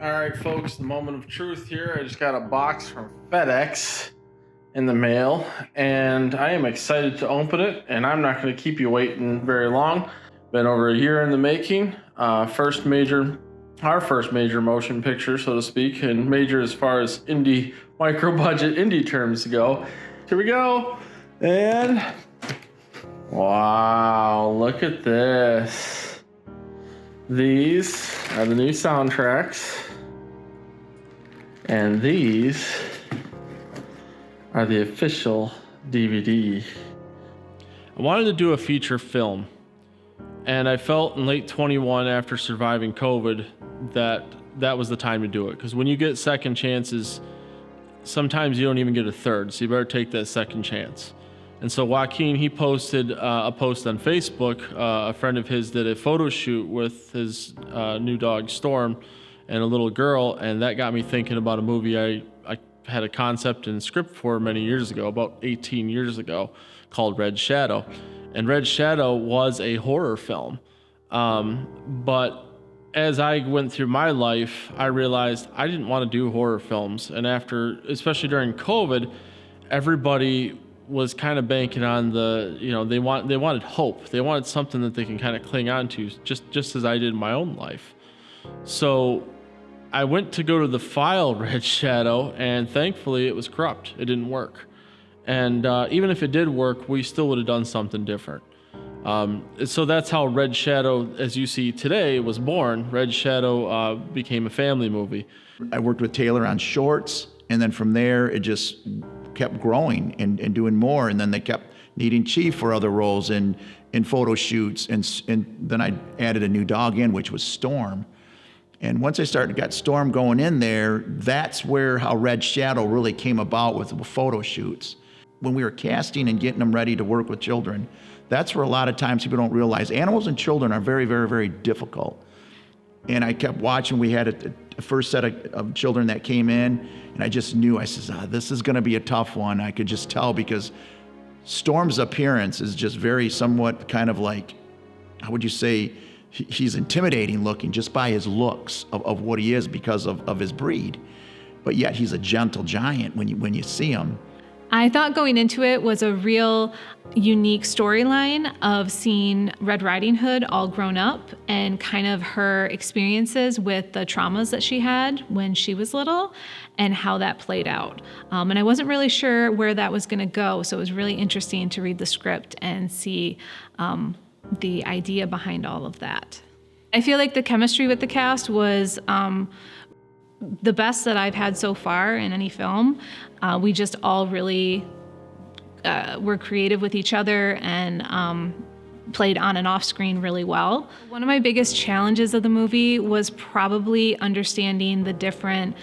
All right, folks, the moment of truth here. I just got a box from FedEx in the mail, and I am excited to open it, and I'm not going to keep you waiting very long. Been over a year in the making. Our first major motion picture, so to speak, and major as far as indie, micro-budget indie terms go. Here we go. And wow, look at this. These are the new soundtracks. And these are the official DVD. I wanted to do a feature film, and I felt in late 21 after surviving COVID that was the time to do it. Because when you get second chances, sometimes you don't even get a third, so you better take that second chance. And so Joaquin, he posted a post on Facebook. A friend of his did a photo shoot with his new dog Storm and a little girl, and that got me thinking about a movie I had a concept and script for many years ago, about 18 years ago, called Red Shadow. And Red Shadow was a horror film. But as I went through my life, I realized I didn't want to do horror films. And after, especially during COVID, everybody was kind of banking on they wanted hope. They wanted something that they can kind of cling on to, just as I did in my own life. So I went to go to the file Red Shadow, and thankfully it was corrupt. It didn't work. And even if it did work, we still would have done something different. So that's how Red Shadow, as you see today, was born. Red Shadow became a family movie. I worked with Taylor on shorts, and then from there it just kept growing and doing more. And then they kept needing Chief for other roles in photo shoots. And then I added a new dog in, which was Storm. And once I got Storm going in there, that's how Red Shadow really came about with the photo shoots. When we were casting and getting them ready to work with children, that's where a lot of times people don't realize animals and children are very, very, very difficult. And I kept watching. We had a first set of children that came in, and I just knew, I said, this is gonna be a tough one. I could just tell because Storm's appearance is just very somewhat kind of like, how would you say, he's intimidating looking just by his looks of what he is because of his breed. But yet he's a gentle giant when you see him. I thought going into it was a real unique storyline of seeing Red Riding Hood all grown up and kind of her experiences with the traumas that she had when she was little and how that played out. And I wasn't really sure where that was going to go, so it was really interesting to read the script and see the idea behind all of that. I feel like the chemistry with the cast was the best that I've had so far in any film. We just all really were creative with each other and played on and off screen really well. One of my biggest challenges of the movie was probably understanding the different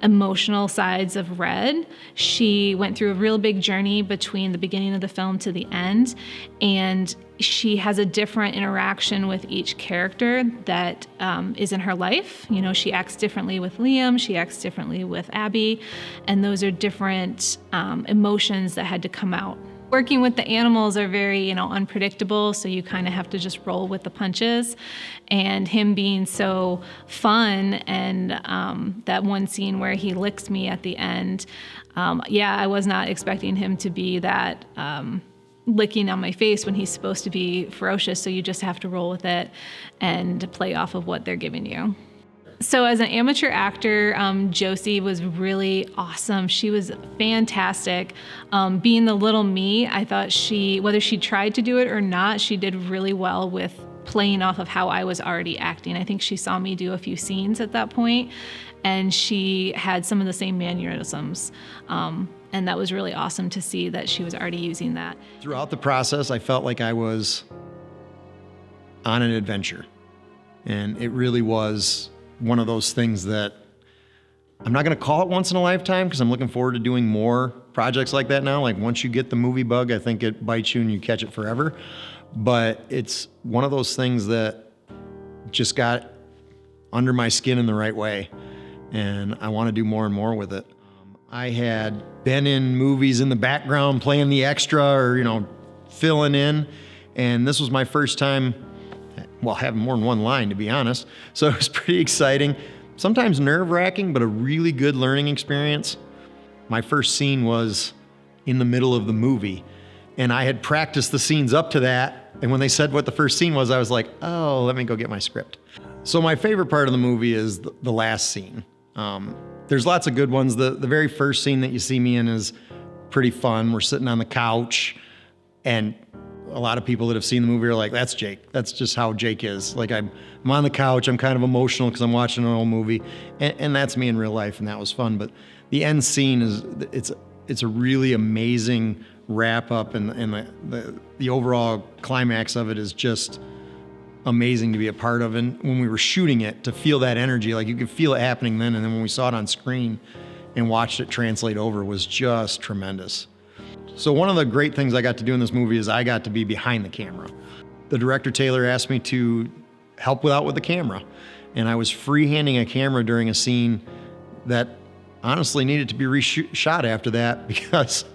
emotional sides of Red. She went through a real big journey between the beginning of the film to the end, and she has a different interaction with each character that is in her life. You know, she acts differently with Liam, she acts differently with Abby, and those are different emotions that had to come out. Working with the animals are very, unpredictable, so you kind of have to just roll with the punches. And him being so fun, and that one scene where he licks me at the end, I was not expecting him to be that licking on my face when he's supposed to be ferocious, so you just have to roll with it and play off of what they're giving you. So as an amateur actor, Josie was really awesome. She was fantastic. Being the little me, I thought whether she tried to do it or not, she did really well with playing off of how I was already acting. I think she saw me do a few scenes at that point, and she had some of the same mannerisms. And that was really awesome to see that she was already using that. Throughout the process, I felt like I was on an adventure. And it really was one of those things that I'm not gonna call it once in a lifetime because I'm looking forward to doing more projects like that now. Like once you get the movie bug, I think it bites you and you catch it forever. But it's one of those things that just got under my skin in the right way. And I wanna do more and more with it. I had been in movies in the background playing the extra or, filling in. And this was my first time, having more than one line, to be honest. So it was pretty exciting. sometimes nerve-wracking, but a really good learning experience. My first scene was in the middle of the movie, and I had practiced the scenes up to that, and when they said what the first scene was, I was like, oh, let me go get my script. So my favorite part of the movie is the last scene. There's lots of good ones. The very first scene that you see me in is pretty fun. We're sitting on the couch, and a lot of people that have seen the movie are like, that's Jake. That's just how Jake is. Like, I'm on the couch, I'm kind of emotional because I'm watching an old movie, and that's me in real life, and that was fun. But the end scene it's a really amazing wrap up, and the overall climax of it is just amazing to be a part of. And when we were shooting it, to feel that energy, like you could feel it happening then, and then when we saw it on screen and watched it translate over, was just tremendous. So one of the great things I got to do in this movie is I got to be behind the camera. The director, Taylor, asked me to help out with the camera, and I was freehanding a camera during a scene that honestly needed to be reshot after that, because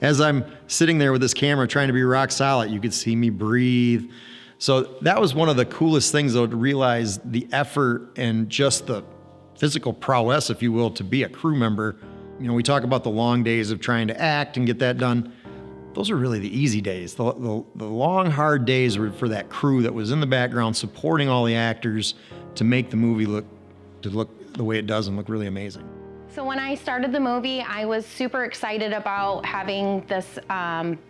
as I'm sitting there with this camera trying to be rock solid, you could see me breathe. So that was one of the coolest things, though, to realize the effort and just the physical prowess, if you will, to be a crew member. You know, we talk about the long days of trying to act and get that done. Those are really the easy days. The long, hard days were for that crew that was in the background supporting all the actors to make the movie look the way it does and look really amazing. So when I started the movie, I was super excited about having this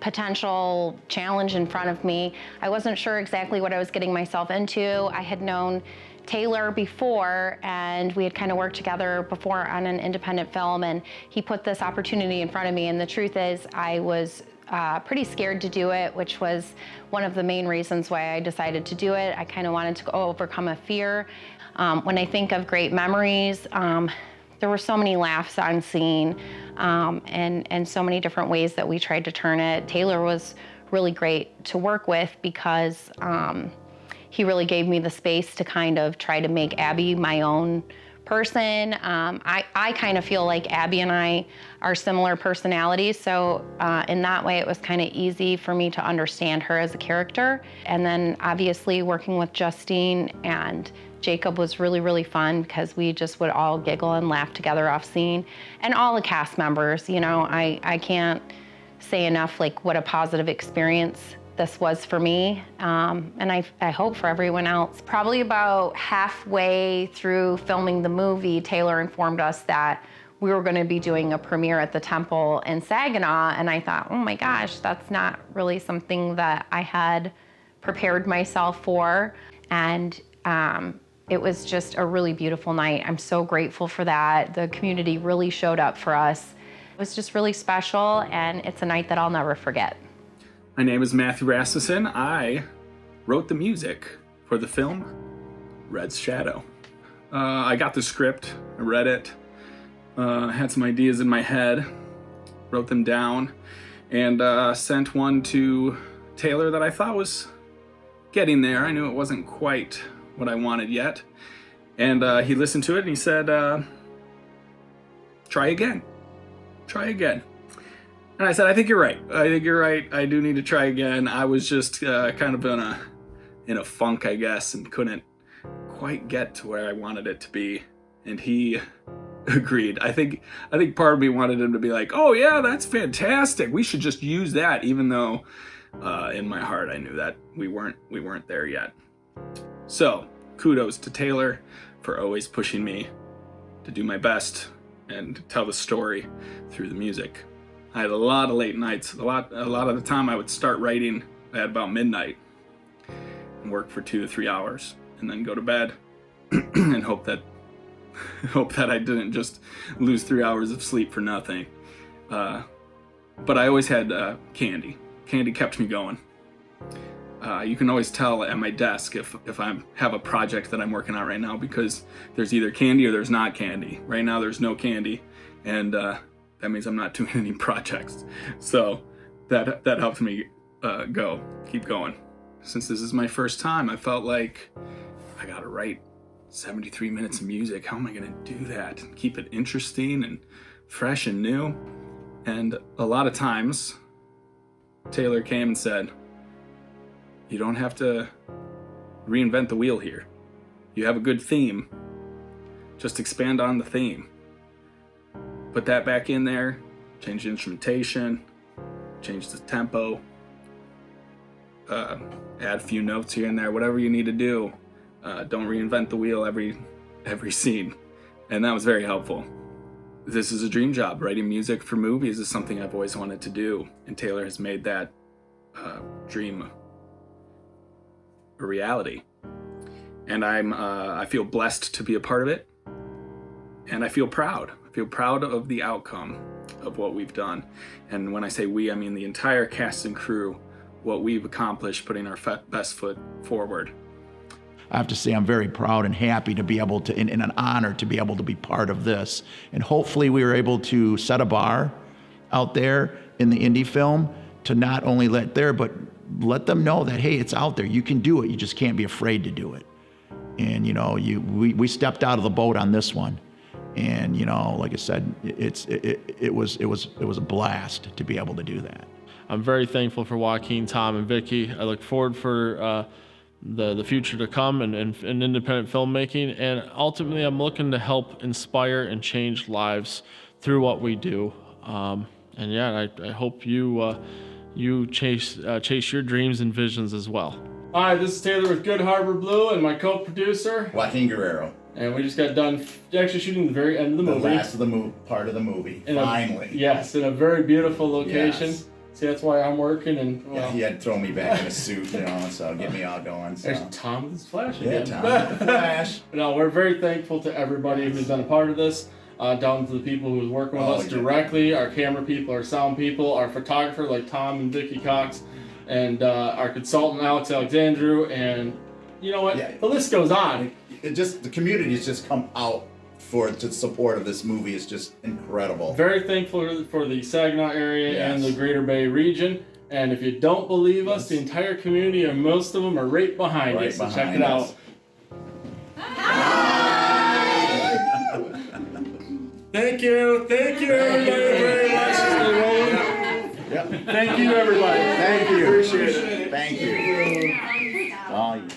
potential challenge in front of me. I wasn't sure exactly what I was getting myself into. I had known Taylor before, and we had kind of worked together before on an independent film, and he put this opportunity in front of me, and the truth is I was pretty scared to do it, which was one of the main reasons why I decided to do it. I kind of wanted to overcome a fear. When I think of great memories, there were so many laughs on scene, and so many different ways that we tried to turn it. Taylor was really great to work with because he really gave me the space to kind of try to make Abby my own person. I kind of feel like Abby and I are similar personalities, so in that way it was kind of easy for me to understand her as a character. And then obviously working with Justine and Jacob was really, really fun because we just would all giggle and laugh together off scene. And all the cast members, you know, I can't say enough like what a positive experience this was for me, and I hope for everyone else. Probably about halfway through filming the movie, Taylor informed us that we were going to be doing a premiere at the Temple in Saginaw, and I thought, oh my gosh, that's not really something that I had prepared myself for. And it was just a really beautiful night. I'm so grateful for that. The community really showed up for us. It was just really special, and it's a night that I'll never forget. My name is Matthew Rasmussen. I wrote the music for the film Red's Shadow. I got the script, I read it, had some ideas in my head, wrote them down, and sent one to Taylor that I thought was getting there. I knew it wasn't quite what I wanted yet. And he listened to it and he said, try again. And I said, I think you're right. I do need to try again. I was just kind of in a funk, I guess, and couldn't quite get to where I wanted it to be. And he agreed. I think part of me wanted him to be like, oh yeah, that's fantastic. We should just use that, even though in my heart I knew that we weren't there yet. So kudos to Taylor for always pushing me to do my best and tell the story through the music. I had a lot of late nights. A lot of the time I would start writing at about midnight and work for 2 to 3 hours and then go to bed and hope that I didn't just lose 3 hours of sleep for nothing. But I always had candy. Candy kept me going. You can always tell at my desk if I have a project that I'm working on right now, because there's either candy or there's not candy. Right now there's no candy, and that means I'm not doing any projects. So that helped me keep going. Since this is my first time, I felt like I gotta write 73 minutes of music. How am I gonna do that and keep it interesting and fresh and new? And a lot of times, Taylor came and said, you don't have to reinvent the wheel here. You have a good theme. just expand on the theme. Put that back in there, change the instrumentation, change the tempo, add a few notes here and there, whatever you need to do. Don't reinvent the wheel every scene. And that was very helpful. This is a dream job. Writing music for movies is something I've always wanted to do, and Taylor has made that dream a reality. And I feel blessed to be a part of it, and I feel proud. I feel proud of the outcome of what we've done. And when I say we, I mean the entire cast and crew, what we've accomplished, putting our best foot forward. I have to say I'm very proud and happy to be able to, and an honor to be able to be part of this. And hopefully we were able to set a bar out there in the indie film to not only let them know that, hey, it's out there. You can do it. You just can't be afraid to do it. And we stepped out of the boat on this one. And like I said, it was a blast to be able to do that. I'm very thankful for Joaquin, Tom, and Vicky. I look forward for the future to come and independent filmmaking. And ultimately, I'm looking to help inspire and change lives through what we do. And yeah, I hope you chase your dreams and visions as well. Hi, this is Taylor with Good Harbor Blue and my co-producer, Joaquin Guerrero. And we just got done actually shooting the very end of the movie. The last of the part of the movie, finally. Yes, in a very beautiful location. Yes. See, that's why I'm working. And Yeah, he had to throw me back in a suit, so get me all going. So. There's Tom with his flash Yeah, again. Tom with the flash. No, we're very thankful to everybody who's been a part of this, down to the people who's working with us directly, our camera people, our sound people, our photographer like Tom and Vicky Cox, and our consultant Alex Alexandru, and you know what? Yeah. The list goes on. The community has just come out for the support of this movie is just incredible. Very thankful for the Saginaw area and the Greater Bay region. And if you don't believe us, the entire community, and most of them are right behind you. So check it out. Thank you everybody very much. Thank you everybody. Thank you. Appreciate it. Thank you. Oh, yeah.